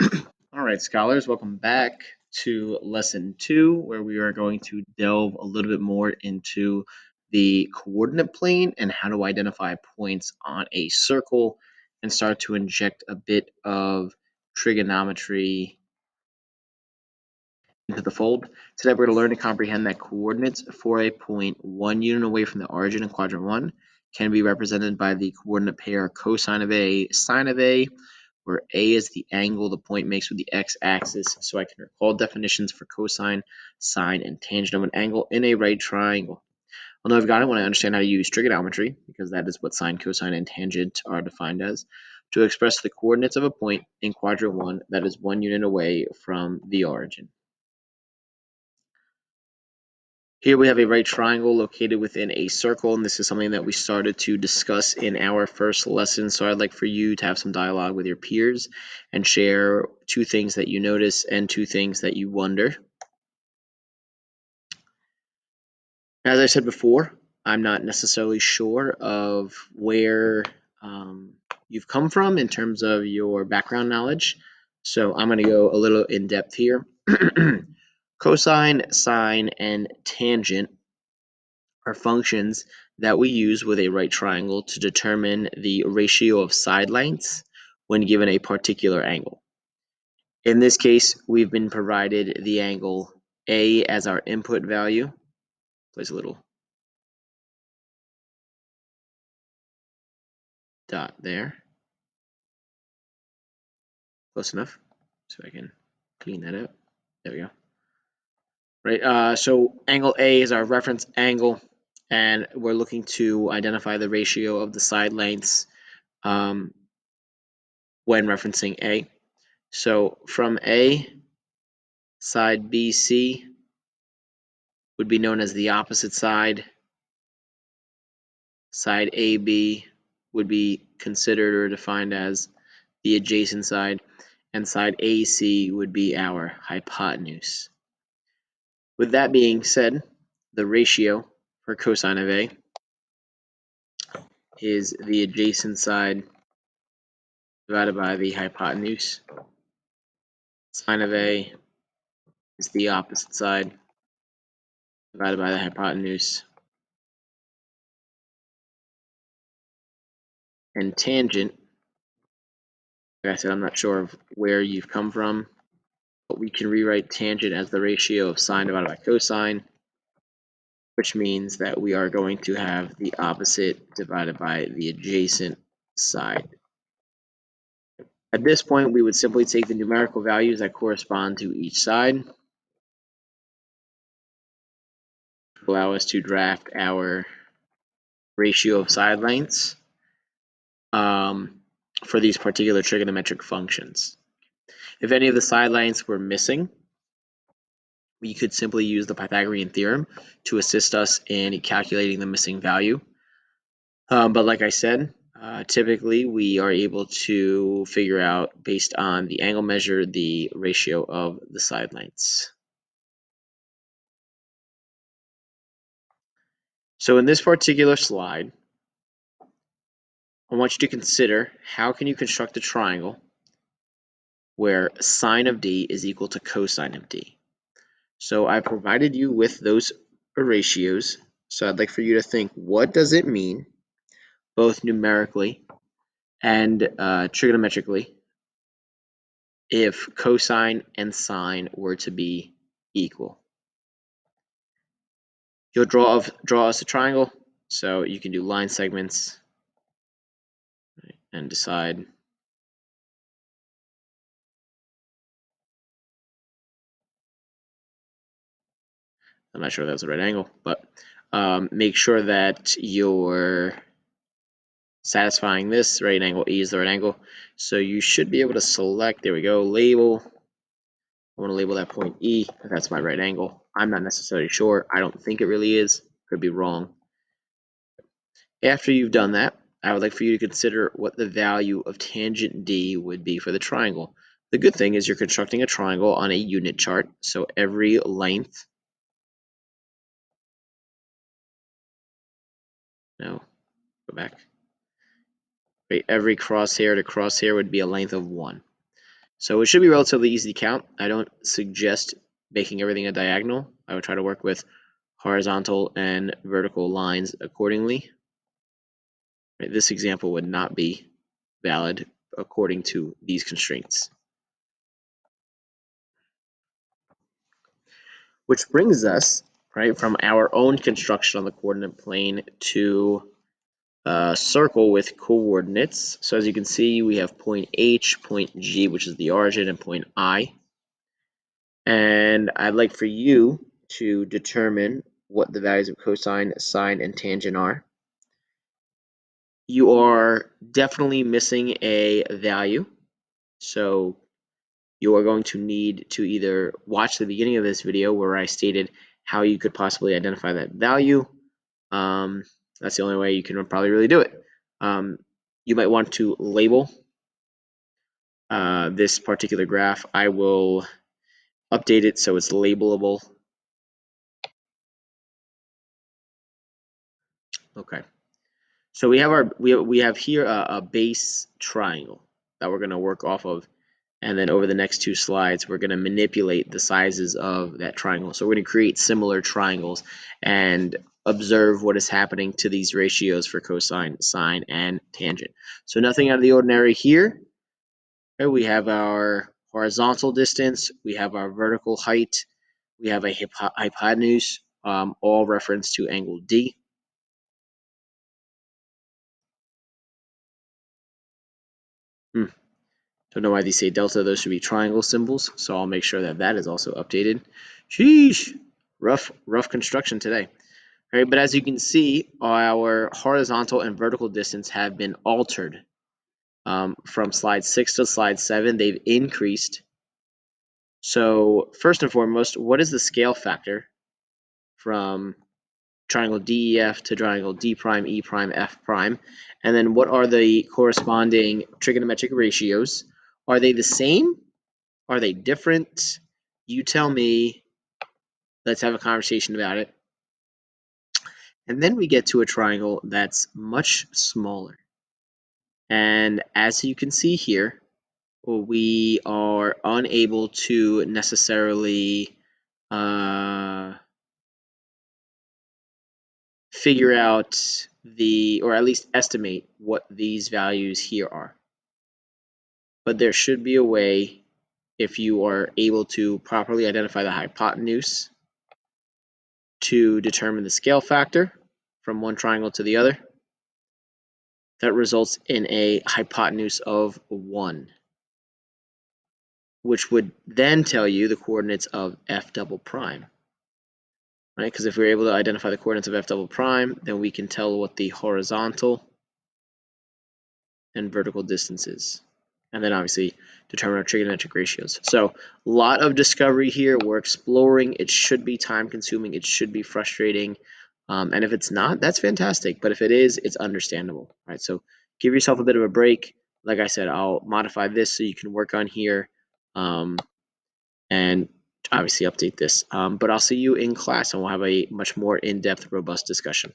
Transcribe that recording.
All right, scholars, welcome back to lesson 2, where we are going to delve a little bit more into the coordinate plane and how to identify points on a circle and start to inject a bit of trigonometry into the fold. Today, we're going to learn to comprehend that coordinates for a point 1 unit away from the origin in quadrant 1 can be represented by the coordinate pair cosine of A, sine of A, where A is the angle the point makes with the x-axis, so I can recall definitions for cosine, sine, and tangent of an angle in a right triangle. I'll know I've got it when I understand how to use trigonometry, because that is what sine, cosine, and tangent are defined as, to express the coordinates of a point in quadrant 1 that is 1 unit away from the origin. Here we have a right triangle located within a circle, and this is something that we started to discuss in our first lesson. So I'd like for you to have some dialogue with your peers and share 2 things that you notice and 2 things that you wonder. As I said before, I'm not necessarily sure of where you've come from in terms of your background knowledge. So I'm going to go a little in depth here. Cosine, sine, and tangent are functions that we use with a right triangle to determine the ratio of side lengths when given a particular angle. In this case, we've been provided the angle A as our input value. Place a little dot there. Close enough. So I can clean that out. There we go. Right, so angle A is our reference angle, and we're looking to identify the ratio of the side lengths when referencing A. So from A, side BC would be known as the opposite side. Side AB would be considered or defined as the adjacent side, and side AC would be our hypotenuse. With that being said, the ratio for cosine of A is the adjacent side divided by the hypotenuse. Sine of A is the opposite side divided by the hypotenuse. And tangent, like I said, I'm not sure of where you've come from, but we can rewrite tangent as the ratio of sine divided by cosine, which means that we are going to have the opposite divided by the adjacent side. At this point, we would simply take the numerical values that correspond to each side to allow us to draft our ratio of side lengths for these particular trigonometric functions. If any of the side lengths were missing, we could simply use the Pythagorean Theorem to assist us in calculating the missing value. But like I said, typically we are able to figure out, based on the angle measure, the ratio of the side lengths. So in this particular slide, I want you to consider how can you construct a triangle where sine of D is equal to cosine of D. So I provided you with those ratios. So I'd like for you to think, what does it mean, both numerically and trigonometrically, if cosine and sine were to be equal? You'll draw us a triangle, so you can do line segments and decide I'm not sure if that's the right angle, but make sure that you're satisfying this, right? Angle E is the right angle. So you should be able to select, there we go, label. I want to label that point E, if that's my right angle. I'm not necessarily sure. I don't think it really is. Could be wrong. After you've done that, I would like for you to consider what the value of tangent D would be for the triangle. The good thing is you're constructing a triangle on a unit chart, so every length, no, go back. Right, every crosshair to crosshair would be a length of 1. So it should be relatively easy to count. I don't suggest making everything a diagonal. I would try to work with horizontal and vertical lines accordingly. Right, this example would not be valid according to these constraints. Which brings us, right, from our own construction on the coordinate plane to a circle with coordinates. So as you can see, we have point H, point G, which is the origin, and point I. And I'd like for you to determine what the values of cosine, sine, and tangent are. You are definitely missing a value. So you are going to need to either watch the beginning of this video where I stated how you could possibly identify that value. That's the only way you can probably really do it. You might want to label this particular graph. I will update it so it's labelable. Okay. So we have here a base triangle that we're going to work off of, and then over the next two slides we're going to manipulate the sizes of that triangle. So we're going to create similar triangles and observe what is happening to these ratios for cosine, sine, and tangent. So nothing out of the ordinary here. Okay, we have our horizontal distance, we have our vertical height, we have a hypotenuse, all reference to angle D. Don't know why these say delta. Those should be triangle symbols, so I'll make sure that that is also updated. Sheesh, rough construction today. All right, but as you can see, our horizontal and vertical distance have been altered from slide 6 to slide 7. They've increased. So first and foremost, what is the scale factor from triangle DEF to triangle D prime, E prime, F prime? And then what are the corresponding trigonometric ratios? Are they the same? Are they different? You tell me. Let's have a conversation about it. And then we get to a triangle that's much smaller. And as you can see here, we are unable to necessarily figure out or at least estimate what these values here are. But there should be a way, if you are able to properly identify the hypotenuse, to determine the scale factor from one triangle to the other. That results in a hypotenuse of 1, which would then tell you the coordinates of f double prime. Right? Because if we're able to identify the coordinates of f double prime, then we can tell what the horizontal and vertical distance is. And then obviously determine our trigonometric ratios. So a lot of discovery here. We're exploring. It should be time consuming. It should be frustrating. And if it's not, that's fantastic. But if it is, it's understandable. Right? So give yourself a bit of a break. Like I said, I'll modify this so you can work on here and obviously update this. But I'll see you in class and we'll have a much more in-depth, robust discussion.